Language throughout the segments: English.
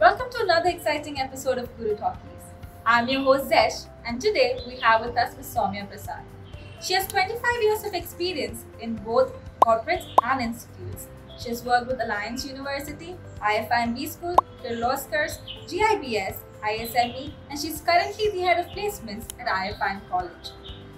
Welcome to another exciting episode of Guru Talkies. I'm your host Zesh, and today we have with us Ms. Soumya Prasad. She has 25 years of experience in both corporates and institutes. She has worked with Alliance University, IFIMB School, Kirloskar, GIBS, ISME, and she is currently the head of placements at IFIM College.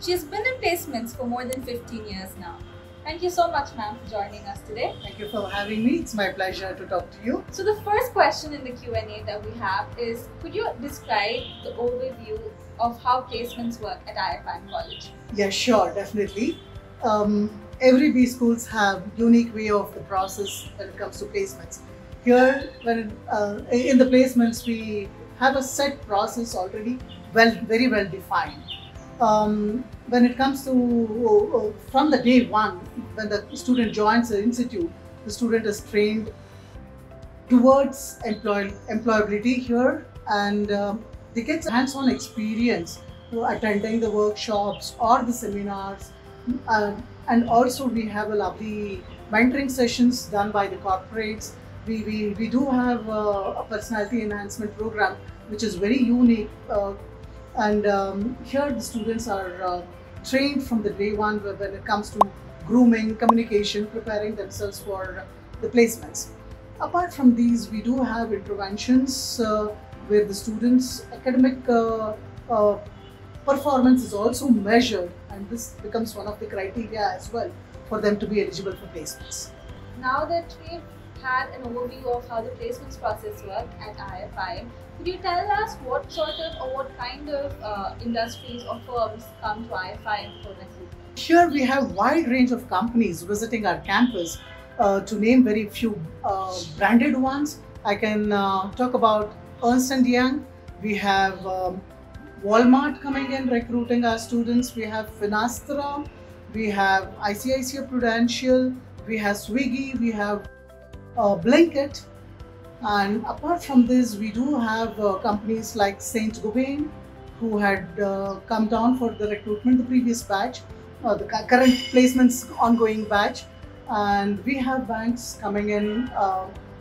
She has been in placements for more than 15 years now. Thank you so much, ma'am, for joining us today. Thank you for having me. It's my pleasure to talk to you. So the first question in the Q&A that we have is, could you describe the overview of how placements work at IFIM College? Yeah, sure, definitely. Every B schools have unique way of the process when it comes to placements. Here, in the placements, we have a set process already, very well defined. When it comes to from the day one, when the student joins the institute, the student is trained towards employability here, and they get hands-on experience attending the workshops or the seminars, and also we have a lovely mentoring sessions done by the corporates. We do have a personality enhancement program which is very unique. Here the students are trained from the day one when it comes to grooming, communication, preparing themselves for the placements. Apart from these, we do have interventions where the students' academic performance is also measured, and this becomes one of the criteria as well for them to be eligible for placements. Now that we've had an overview of how the placements process works at IFIM, could you tell us what sort of or what kind of industries or firms come to IFIM for recruitment? Here we have wide range of companies visiting our campus. To name very few branded ones, I can talk about Ernst & Young. We have Walmart coming in recruiting our students. We have Finastra. We have ICICI Prudential. We have Swiggy. We have Blinkit. And apart from this, we do have companies like Saint Gobain, who had come down for the recruitment, the previous batch, the current placements ongoing batch. And we have banks coming in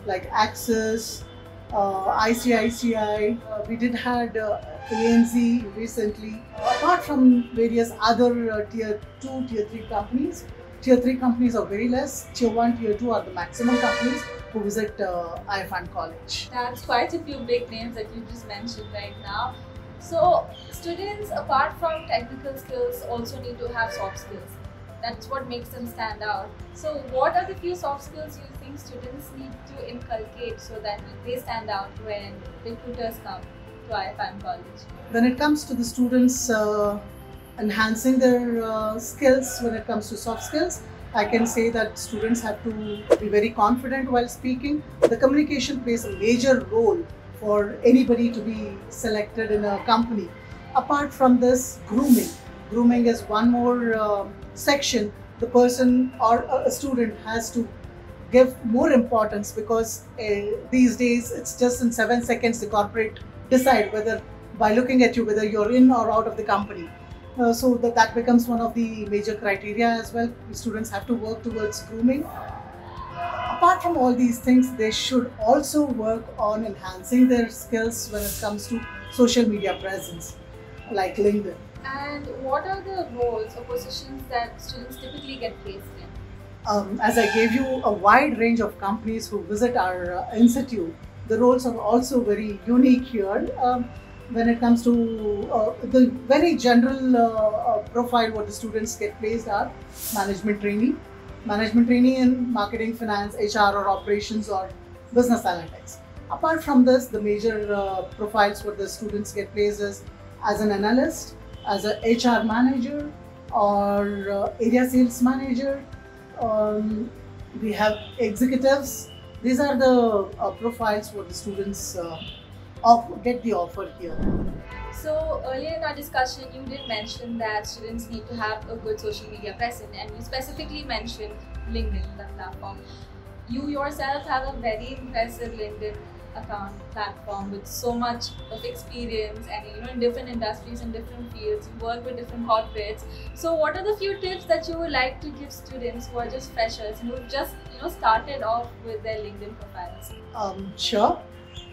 like Axis, ICICI. We did had ANZ recently. Apart from various other tier 2, tier 3 companies. Tier 3 companies are very less. Tier 1, tier 2 are the maximum companies who visit IFIM College. That's quite a few big names that you just mentioned right now. So students, apart from technical skills, also need to have soft skills. That's what makes them stand out. So what are the few soft skills you think students need to inculcate so that they stand out when recruiters come to IFIM College? When it comes to the students enhancing their skills, when it comes to soft skills, I can say that students have to be very confident while speaking. The communication plays a major role for anybody to be selected in a company. Apart from this, grooming. Grooming is one more section the person or a student has to give more importance, because these days it's just in 7 seconds the corporate decide whether, by looking at you, whether you're in or out of the company. So that becomes one of the major criteria as well. The students have to work towards grooming. Apart from all these things, they should also work on enhancing their skills when it comes to social media presence, like LinkedIn. And what are the roles or positions that students typically get placed in? As I gave you a wide range of companies who visit our institute, the roles are also very unique here. When it comes to the very general profile, what the students get placed are management trainee in marketing, finance, HR or operations or business analytics. Apart from this, the major profiles what the students get placed is as an analyst, as a HR manager or area sales manager. We have executives. These are the profiles what the students get the offer here. So earlier in our discussion, you did mention that students need to have a good social media presence, and you specifically mentioned LinkedIn, the platform. You yourself have a very impressive LinkedIn account platform with so much of experience, and in different industries and different fields, you work with different corporates. So what are the few tips that you would like to give students who are just freshers and who just started off with their LinkedIn profiles? Sure.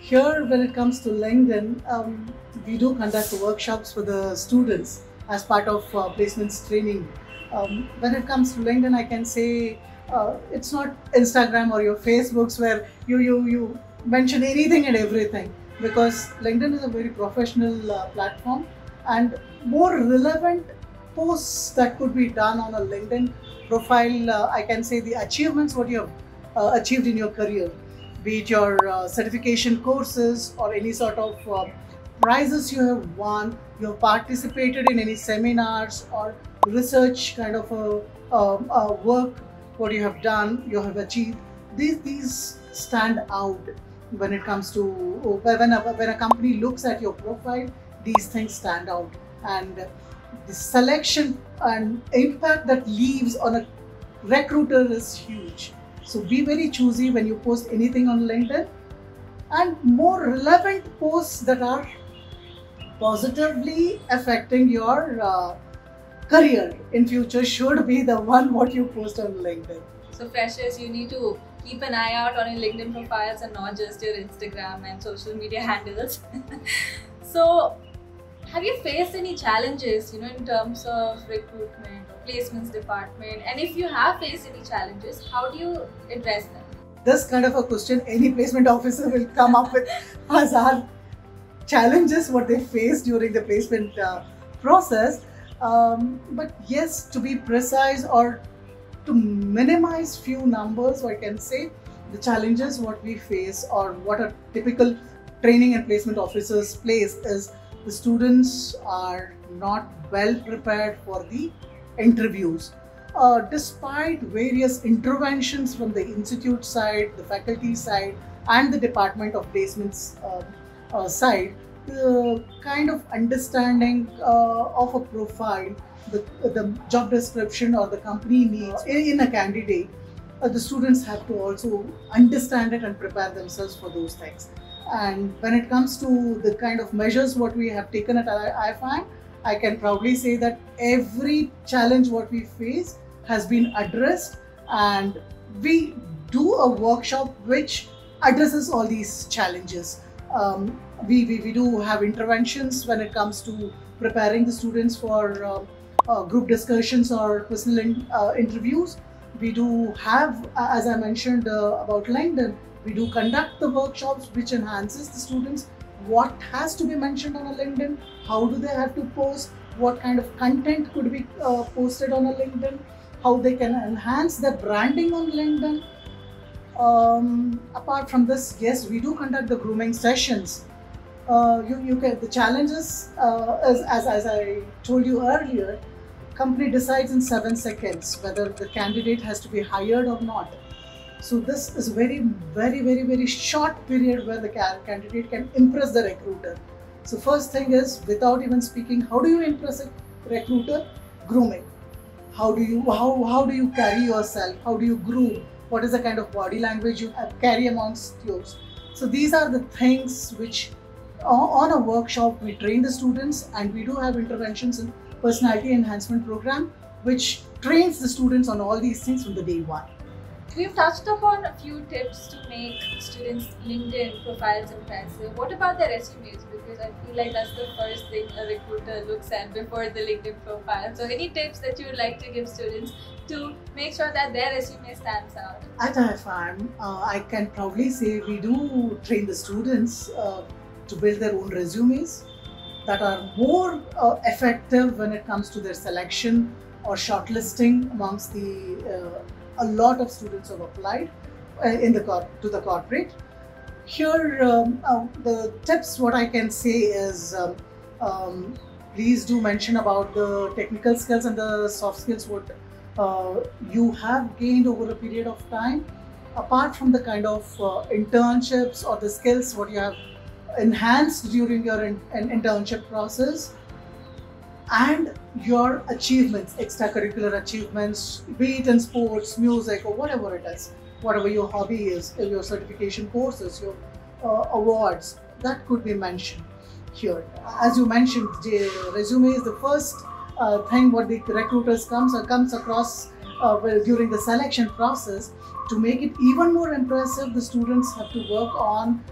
Here, when it comes to LinkedIn, we do conduct workshops for the students as part of placements training. When it comes to LinkedIn, I can say it's not Instagram or your Facebooks where you mention anything and everything, because LinkedIn is a very professional platform, and more relevant posts that could be done on a LinkedIn profile. I can say the achievements what you have achieved in your career, be it your certification courses or any sort of prizes you have won, you have participated in any seminars or research kind of a work, what you have done, you have achieved. These stand out when it comes to when a company looks at your profile. These things stand out, and the selection and impact that leaves on a recruiter is huge. So be very choosy when you post anything on LinkedIn, and more relevant posts that are positively affecting your career in future should be the one what you post on LinkedIn. So freshers, you need to keep an eye out on your LinkedIn profiles and not just your Instagram and social media handles. So have you faced any challenges, in terms of recruitment or placements department? And if you have faced any challenges, how do you address them? This kind of a question any placement officer will come up with as our challenges what they face during the placement process. But yes, to be precise or to minimize few numbers, I can say the challenges what we face or what a typical training and placement officers place is the students are not well prepared for the interviews. Despite various interventions from the institute side, the faculty side, and the Department of Placements side, the kind of understanding of a profile, the job description or the company needs in a candidate, the students have to also understand it and prepare themselves for those things. And when it comes to the kind of measures what we have taken at IFIN, I can proudly say that every challenge what we face has been addressed, and we do a workshop which addresses all these challenges. We do have interventions when it comes to preparing the students for group discussions or personal interviews. We do have, as I mentioned about LinkedIn, we do conduct the workshops which enhances the students what has to be mentioned on a LinkedIn, how do they have to post, what kind of content could be posted on a LinkedIn, how they can enhance their branding on LinkedIn. Apart from this, yes, we do conduct the grooming sessions. The challenges, as I told you earlier, company decides in 7 seconds whether the candidate has to be hired or not. So this is very short period where the candidate can impress the recruiter. So first thing is, without even speaking, how do you impress a recruiter? Grooming. How do you carry yourself? How do you groom? What is the kind of body language you carry amongst yours? So these are the things which on a workshop we train the students, and we do have interventions in personality enhancement program which trains the students on all these things from the day one. We've touched upon a few tips to make students' LinkedIn profiles impressive. What about their resumes? Because I feel like that's the first thing a recruiter looks at before the LinkedIn profile. So any tips that you would like to give students to make sure that their resume stands out? At IFIN, I can proudly say we do train the students to build their own resumes that are more effective when it comes to their selection or shortlisting amongst a lot of students have applied to the corporate. Here, the tips what I can say is, please do mention about the technical skills and the soft skills what you have gained over a period of time. Apart from the kind of internships or the skills what you have enhanced during your internship process, and your achievements, extracurricular achievements, be it in sports, music, or whatever it is, whatever your hobby is, your certification courses, your awards, that could be mentioned here. As you mentioned, the resume is the first thing what the recruiters comes across during the selection process To make it even more impressive, the students have to work on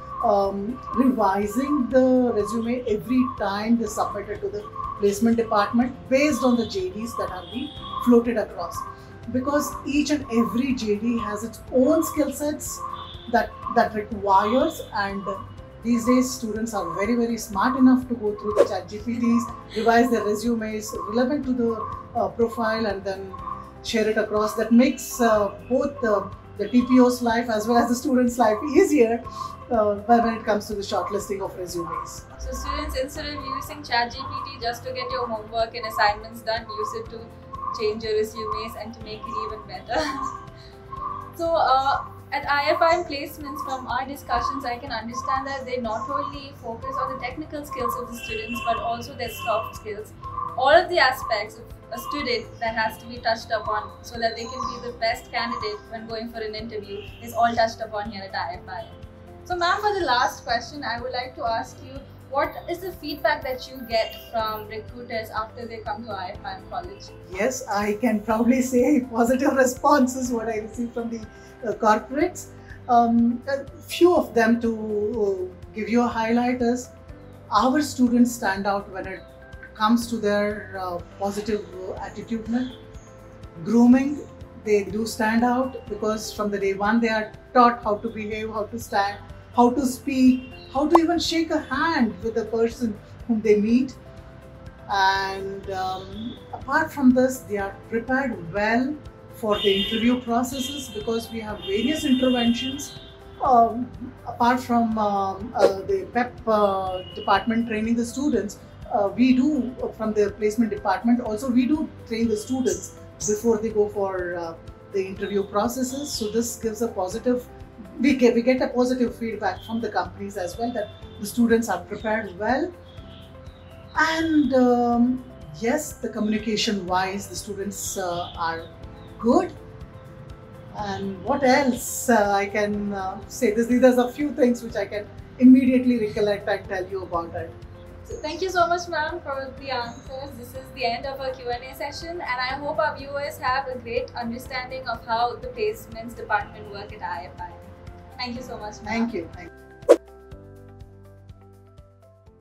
revising the resume every time they submit it to the placement department based on the JDs that have been floated across. Because each and every JD has its own skill sets that requires, and these days students are very, very smart enough to go through the ChatGPTs, revise their resumes relevant to the profile, and then share it across. That makes both the TPO's life as well as the student's life easier when it comes to the shortlisting of resumes. So students, instead of using ChatGPT just to get your homework and assignments done, use it to change your resumes and to make it even better. So at IFIM placements, from our discussions, I can understand that they not only focus on the technical skills of the students but also their soft skills. All of the aspects of a student that has to be touched upon so that they can be the best candidate when going for an interview is all touched upon here at IFIM. So ma'am, for the last question, I would like to ask you, what is the feedback that you get from recruiters after they come to IFIM College? Yes, I can proudly say positive responses what I receive from the corporates. A few of them to give you a highlight is our students stand out when it comes to their positive attitudinal. Grooming, they do stand out because from the day one they are taught how to behave, how to stand, how to speak, how to even shake a hand with the person whom they meet. And apart from this, they are prepared well for the interview processes because we have various interventions. Apart from the PEP department training the students, we do from the placement department also we do train the students before they go for the interview processes. So this gives a positive, we get a positive feedback from the companies as well that the students are prepared well. And yes, the communication wise the students are good. And what else I can say? These are a few things which I can immediately recollect and tell you about it. So thank you so much ma'am for the answers. This is the end of our Q&A session, and I hope our viewers have a great understanding of how the placements department work at IFIM. Thank you so much ma'am. Thank you.